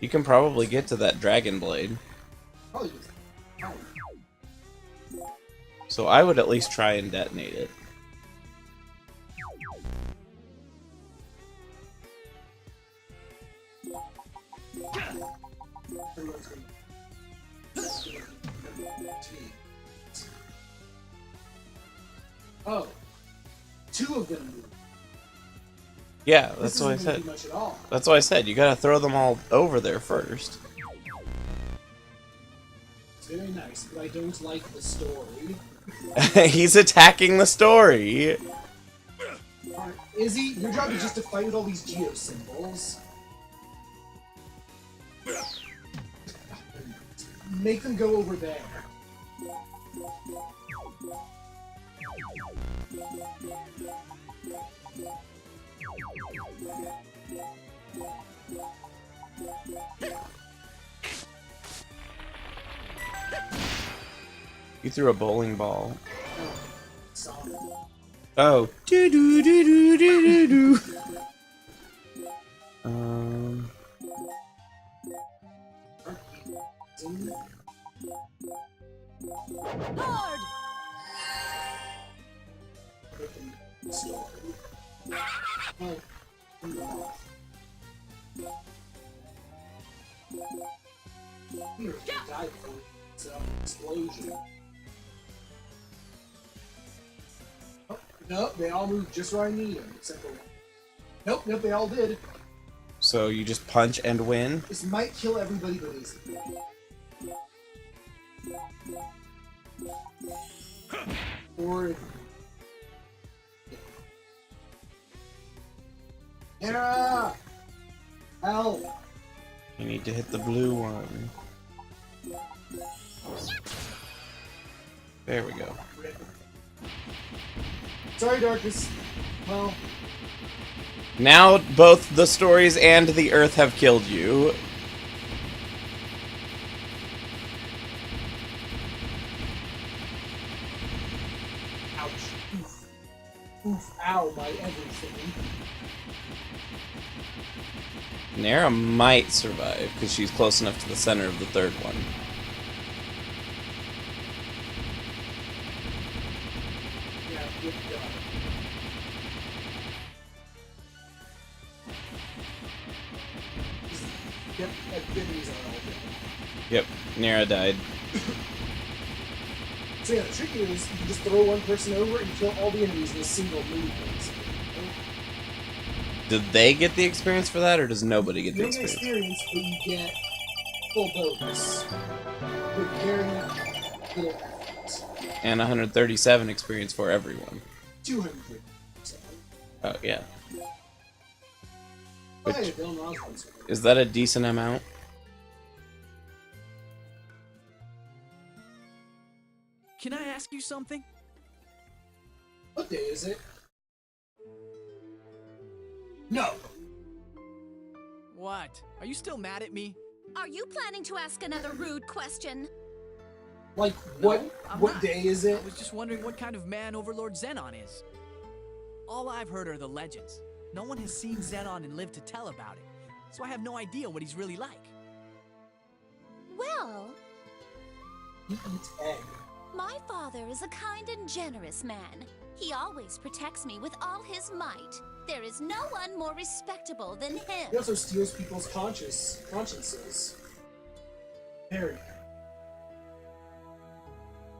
You can probably get to that dragon blade. Probably. So I would at least try and detonate it. Oh, two of them moved. Yeah, that's what I said. That's what I said. You gotta throw them all over there first. It's very nice, but I don't like the story. He's attacking the story. Izzy, your job is just to fight with all these geo symbols. Make them go over there. You threw a bowling ball. Solid. Oh. Do do do do do do do. Lord! Here, died for explosion. Oh, nope, they all moved just where I need them, except for one. Nope, they all did. So you just punch and win? This might kill everybody but Izzy. Or... Hera! Help! You need to hit the blue one. There we go. Sorry, Darkus. Well... Now both the stories and the Earth have killed you. Ouch. Oof. Oof. Ow, my everything. Nara might survive, because she's close enough to the center of the third one. Yeah, good job. Yep, activities are all dead. Yep, Nara died. So yeah, the trick is you can just throw one person over and kill all the enemies in a single move, basically. Did they get the experience for that, or does nobody get You the don't get experience? experience, but you get full bonus. With very little effort. And 137 experience for everyone. 200. Oh, yeah. Oh, hey, Bill Osborne's here. Is that a decent amount? Can I ask you something? What day is it? No! What? Are you still mad at me? Are you planning to ask another rude question? Like, No, what I'm what not. day is it? I was just wondering what kind of man Overlord Xenon is. All I've heard are the legends. No one has seen Xenon and lived to tell about it, so I have no idea what he's really like. Well, He eats egg. my father is a kind and generous man. He always protects me with all his might. There is no one more respectable than him. He also steals people's consciences. Harry.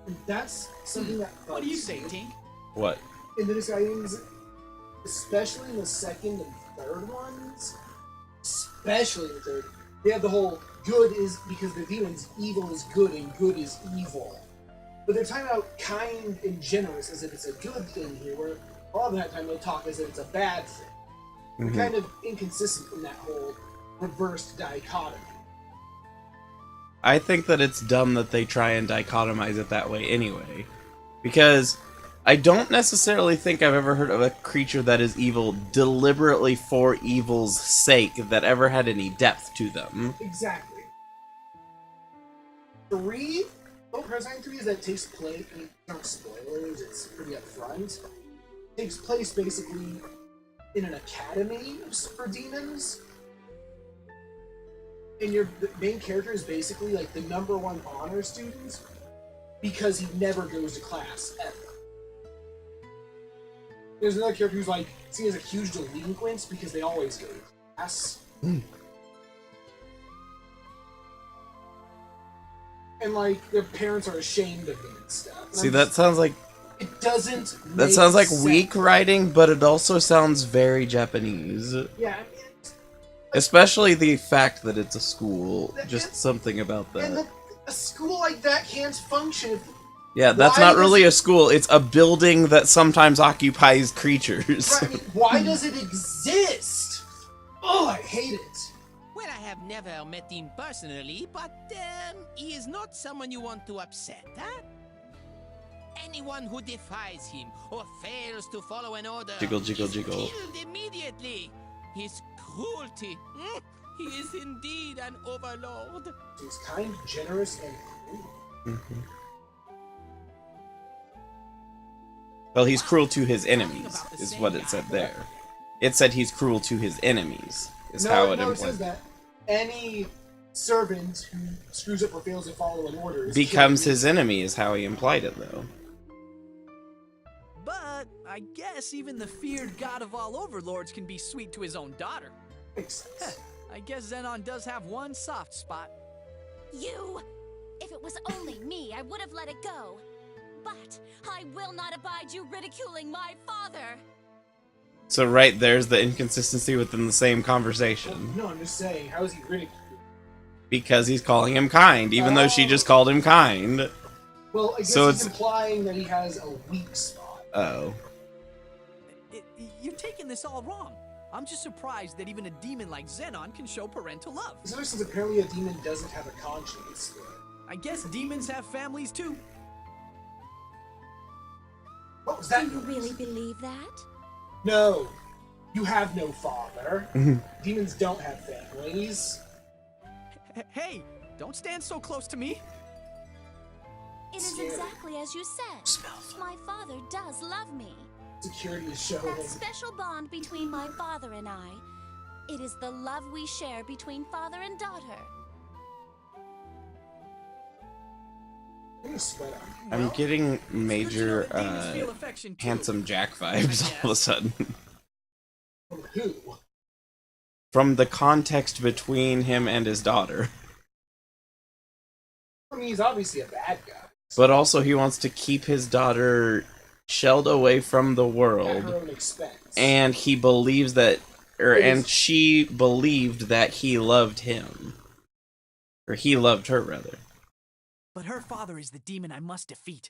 And that's something that What do you bugs say, me. Tink? What? In the Disgaeans, especially in the second and third ones, especially in the third, they have the whole good is because they're demons, evil is good, and good is evil. But they're talking about kind and generous as if it's a good thing here, where a lot of that time they talk as if it's a bad thing. They're kind of inconsistent in that whole reversed dichotomy. I think that it's dumb that they try and dichotomize it that way anyway. Because I don't necessarily think I've ever heard of a creature that is evil deliberately for evil's sake that ever had any depth to them. Exactly. 3? Oh, Horizon 3 is that it takes place, I mean, not spoilers, it's pretty upfront. It takes place basically in an academy for demons. and the main character is basically like the #1 honor student because he never goes to class ever. There's another character who's like seen as a huge delinquent because they always go to class. And like their parents are ashamed of them and stuff. And See, that sounds like it doesn't. that make sounds like sense. weak writing, but it also sounds very Japanese. Yeah, Especially the fact that it's a school. Just something about and that. a school like that can't function. Yeah, that's Why not does really it- a school. It's a building that sometimes occupies creatures. Right, I mean, why does it exist? Oh, I hate it. Well, I have never met him personally, but he is not someone you want to upset, huh? Anyone who defies him or fails to follow an order Jiggle, jiggle, is jiggle. killed immediately. His cruelty, he is indeed an overlord. He's kind, generous, and cruel. Well, he's cruel to his enemies, about the is same what it guy. said there. It said he's cruel to his enemies, is No, how it no, it says implies. that any servant who screws up or fails to follow an order is Becomes killed. his enemy, is how he implied it, though. But I guess even the feared god of all overlords can be sweet to his own daughter. Makes Heh, sense. I guess Zenon does have one soft spot. You! If it was only me, I would have let it go. But I will not abide you ridiculing my father. So right there's the inconsistency within the same conversation. No, I'm just saying, how is he ridiculed? Because he's calling him kind, even though she just called him kind. Well, I guess So he's it's- implying that he has a weak spot. Oh. You're taking this all wrong. I'm just surprised that even a demon like Zenon can show parental love. Especially since apparently a demon doesn't have a conscience. I guess demons have families too. What was Do that? you noise? really believe that? No. You have no father. Demons don't have families. Hey, don't stand so close to me. It is Scary. exactly as you said. My father does love me. Security is showing. That special bond between my father and I. It is the love we share between father and daughter. I'm gonna sweat on. I'm getting major, Good to know that demons feel affection too. handsome Jack vibes all of a sudden. From who? From the context between him and his daughter. I mean, he's obviously a bad guy. But also he wants to keep his daughter shelled away from the At her world. own expense. And he believes that, It and is- she believed that he loved him. Or he loved her, rather. But her father is the demon I must defeat.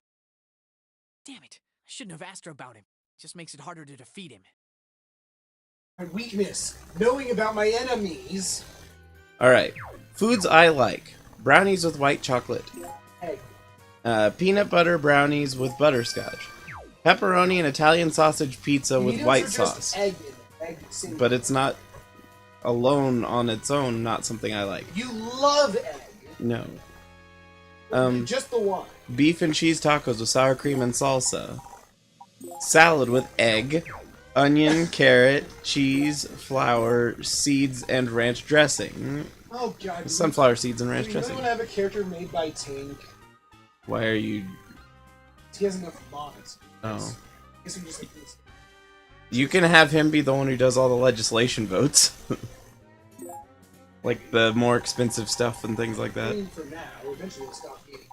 Damn it. I shouldn't have asked her about him. It just makes it harder to defeat him. My weakness, knowing about my enemies. Alright. Foods I like. Brownies with white chocolate. Egg. Peanut butter brownies with butterscotch. Pepperoni and Italian sausage pizza with Mediums white are just sauce. Egg in it. Egg single. But it's not alone on its own, not something I like. You love egg. No. Just the one. Beef and cheese tacos with sour cream and salsa. Salad with egg, onion, carrot, cheese, flour, seeds, and ranch dressing. Oh god. Sunflower seeds and Do ranch you really dressing. want to have a character made by Tank? Why are you... He has enough mods. Oh. I guess we just like this. You can have him be the one who does all the legislation votes. Like the more expensive stuff and things like I that. mean, for now, eventually we'll stop eating.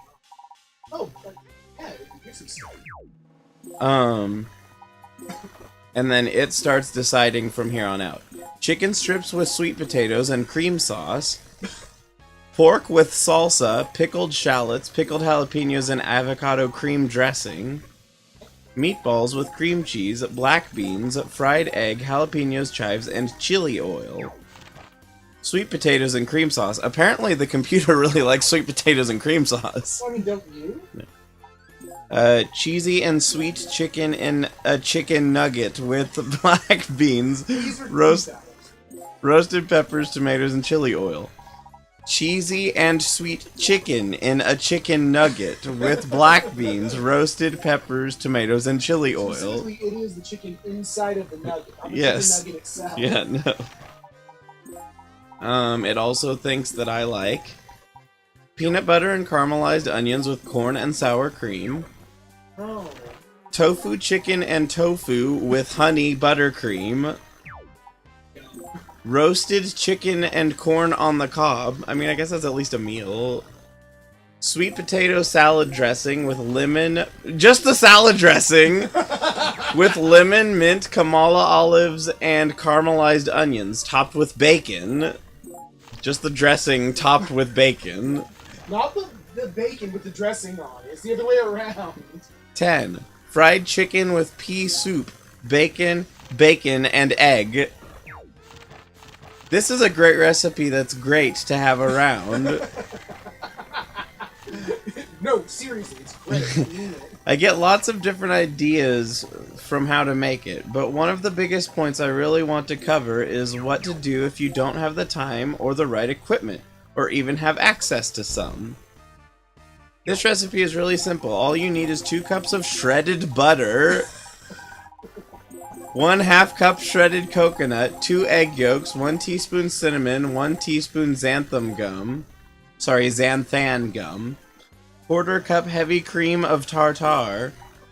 Oh, but, yeah, we can get some stuff. And then it starts deciding from here on out. Chicken strips with sweet potatoes and cream sauce. Pork with salsa, pickled shallots, pickled jalapenos, and avocado cream dressing. Meatballs with cream cheese, black beans, fried egg, jalapenos, chives, and chili oil. Sweet potatoes and cream sauce. Apparently the computer really likes sweet potatoes and cream sauce. Well, I mean, don't you? Cheesy and sweet chicken in a chicken nugget with black beans, These are roast, salads. roasted peppers, tomatoes, and chili oil. Cheesy and sweet chicken in a chicken nugget with black beans, roasted peppers, tomatoes, and chili oil. Specifically, it is the chicken inside of the nugget, not the Yes. chicken nugget itself. Yeah, no. It also thinks that I like peanut butter and caramelized onions with corn and sour cream, Oh. tofu chicken and tofu with honey buttercream, roasted chicken and corn on the cob. I mean, I guess that's at least a meal. Sweet potato salad dressing with lemon... Just the salad dressing! With lemon, mint, Kamala olives, and caramelized onions, topped with bacon. Just the dressing topped with bacon. Not the bacon with the dressing on it. It's the other way around. 10. Fried chicken with pea soup, bacon, and egg. This is a great recipe that's great to have around. No, seriously, it's great. I mean it. I get lots of different ideas from how to make it, but one of the biggest points I really want to cover is what to do if you don't have the time or the right equipment, or even have access to some. This recipe is really simple. All you need is 2 cups of shredded butter, 1/2 cup shredded coconut, 2 egg yolks, 1 teaspoon cinnamon, 1 teaspoon xanthan gum, 1/4 cup heavy cream of tartar,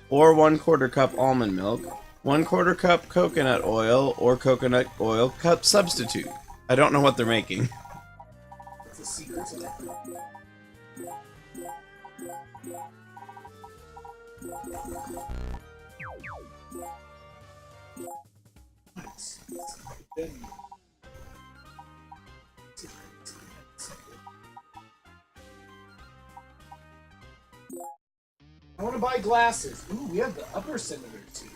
or 1/4 cup almond milk, 1/4 cup coconut oil, or coconut oil cup substitute. I don't know what they're making. It's a secret to that. I want to buy glasses. Ooh, we have the upper senators here.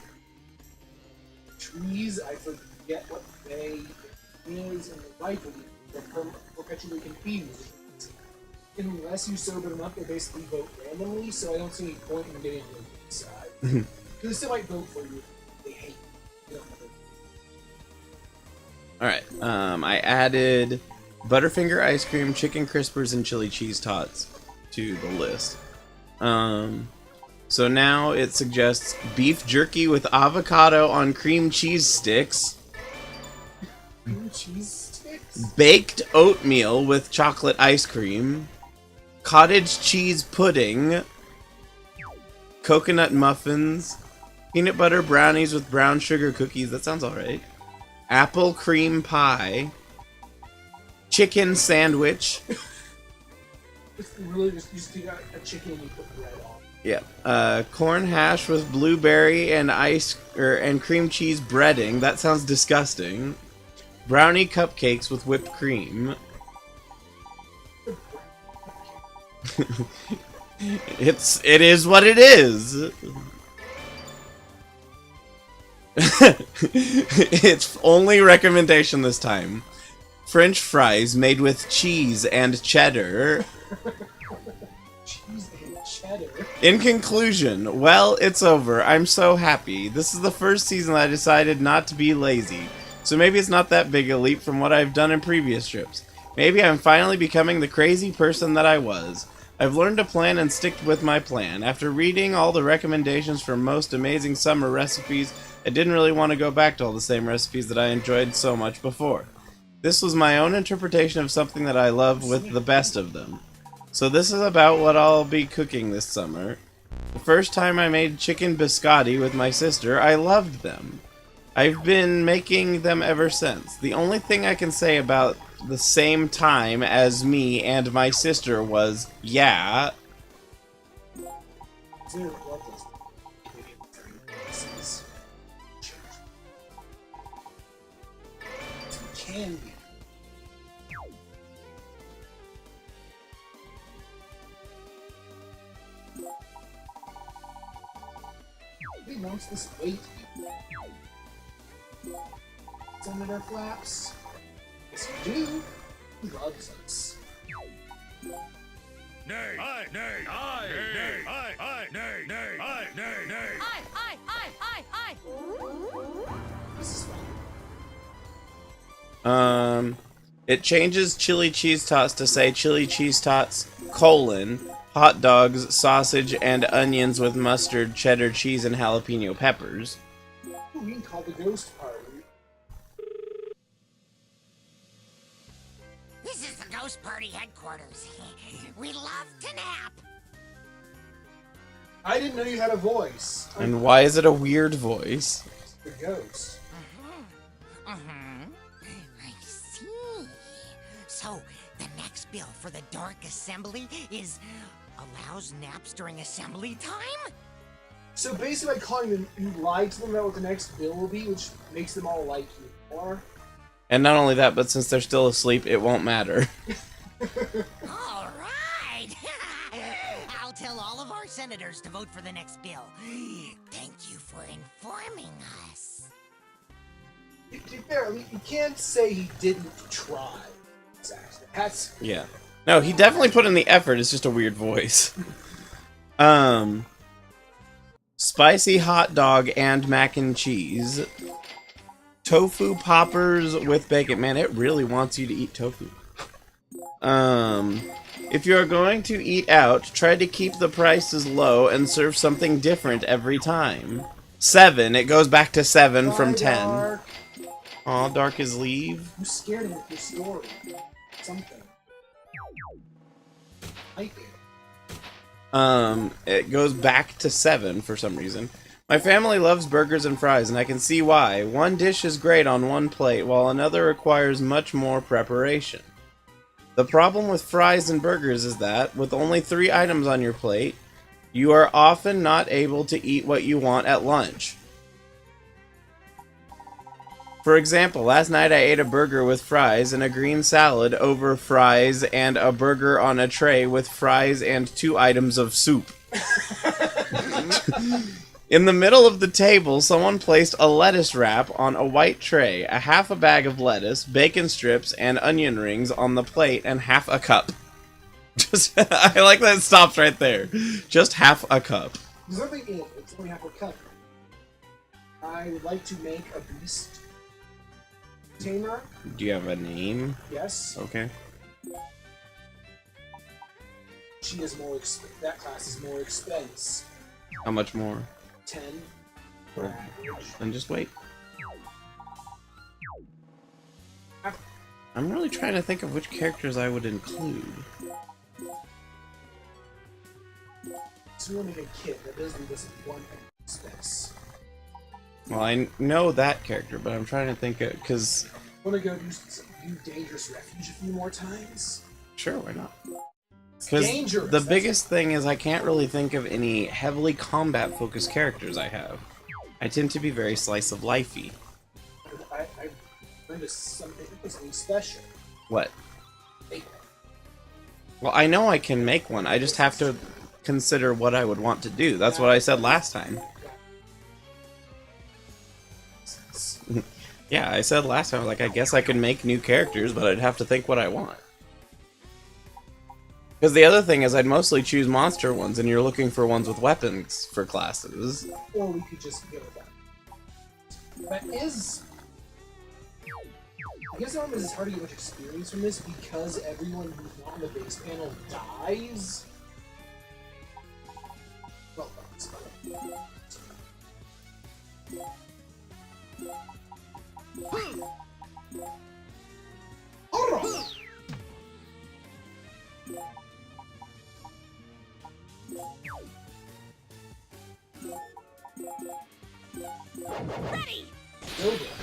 Trees, I forget what they is, and the rifle they're perpetually competing with it. Unless you sober them up, they basically vote randomly, so I don't see any point in getting them inside. Because they still might vote for you if they hate you. Alright, I added Butterfinger ice cream, chicken crispers, and chili cheese tots to the list. So now it suggests beef jerky with avocado on cream cheese sticks, Cream cheese sticks? baked oatmeal with chocolate ice cream, cottage cheese pudding, coconut muffins, peanut butter brownies with brown sugar cookies, that sounds alright, apple cream pie, chicken sandwich, It's really just, you just take out a chicken and you put bread on. yeah, corn hash with blueberry and and cream cheese breading, that sounds disgusting, brownie cupcakes with whipped cream. It is what it is. It's only recommendation this time. French fries made with cheese and cheddar. Cheese and cheddar. In conclusion, well, it's over. I'm so happy. This is the first season that I decided not to be lazy. So maybe it's not that big a leap from what I've done in previous trips. Maybe I'm finally becoming the crazy person that I was. I've learned to plan and stick with my plan. After reading all the recommendations for most amazing summer recipes, I didn't really want to go back to all the same recipes that I enjoyed so much before. This was my own interpretation of something that I love with the best of them. So this is about what I'll be cooking this summer. The first time I made chicken biscotti with my sister, I loved them. I've been making them ever since. The only thing I can say about the same time as me and my sister was, yeah. Zero blood test. Candy. Who wants this weight? Senator Flaps? Yes, we do. He loves us. Nay, aye, nay, aye, nay, aye, aye, nay, nay, aye, nay, nay. I. This is fun. It changes chili cheese tots to say chili cheese tots, hot dogs, sausage, and onions with mustard, cheddar cheese, and jalapeno peppers. Ooh, we can call the ghost party. This is the Ghost Party headquarters. We love to nap. I didn't know you had a voice. And why is it a weird voice? The ghost. I see. So, the next bill for the Dark Assembly is allows naps during assembly time? So basically, by calling them, you lied to them about what the next bill will be, which makes them all like you more. And not only that, but since they're still asleep, it won't matter. All right. I'll tell all of our senators to vote for the next bill. Thank you for informing us. To be fair, I mean, you can't say he didn't try. Exactly. That's Yeah. No, he definitely put in the effort. It's just a weird voice. Spicy hot dog and mac and cheese. Tofu poppers with bacon. Man, it really wants you to eat tofu. If you're going to eat out, try to keep the prices low and serve something different every time. 7. It goes back to 7 from 10. Dark. Aw, Dark is leave. You scared him with your story. Something. I think. It goes back to 7 for some reason. My family loves burgers and fries, and I can see why. One dish is great on one plate, while another requires much more preparation. The problem with fries and burgers is that, with only 3 items on your plate, you are often not able to eat what you want at lunch. For example, last night I ate a burger with fries and a green salad over fries and a burger on a tray with fries and 2 items of soup. In the middle of the table, someone placed a lettuce wrap on a white tray, a half a bag of lettuce, bacon strips, and onion rings on the plate, and half a cup. Just, I like that it stops right there. Just half a cup. There's nothing in it. It's only half a cup. I would like to make a beast tamer. Do you have a name? Yes. Okay. She is more. That class is more expense. How much more? 10 for average. Then just wait. I'm really trying to think of which characters I would include. So we'll make a kit that doesn't do this in one expense. Well, I know that character, but I'm trying to think of, because... Want to go do Dangerous Refuge a few more times? Sure, why not? It's Because dangerous. the biggest thing is I can't really think of any heavily combat-focused characters I have. I tend to be very slice-of-lifey. I learned something special. What? Make Well, I know I can make one, I just have to consider what I would want to do. That's what I said last time. Yeah, I said last time, like, I guess I could make new characters, but I'd have to think what I want. Because the other thing is I'd mostly choose monster ones, and you're looking for ones with weapons for classes. Or we could just go with that. That is... I guess it's hard to get much experience from this because everyone who's not on the base panel dies. Well, that's fine. Alright! Ready! Go there.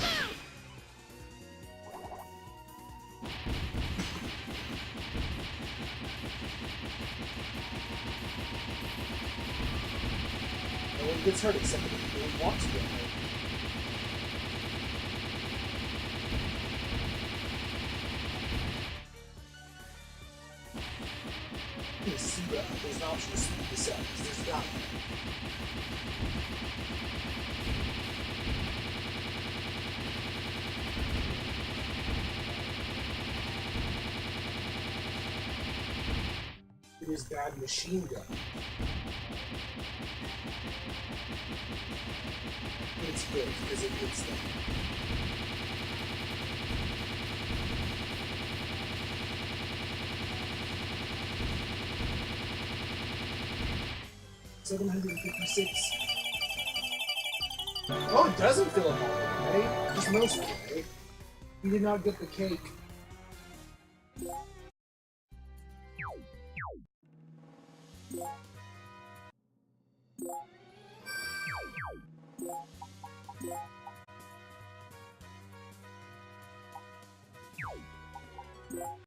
No one gets hurt except for the people who want to get hurt. See that. There's an option to speed this up, because there's not. It is bad machine gun. It's good, because it hits them. $756. Oh, it doesn't fill up all the way. Just most of the way. You did not get the cake.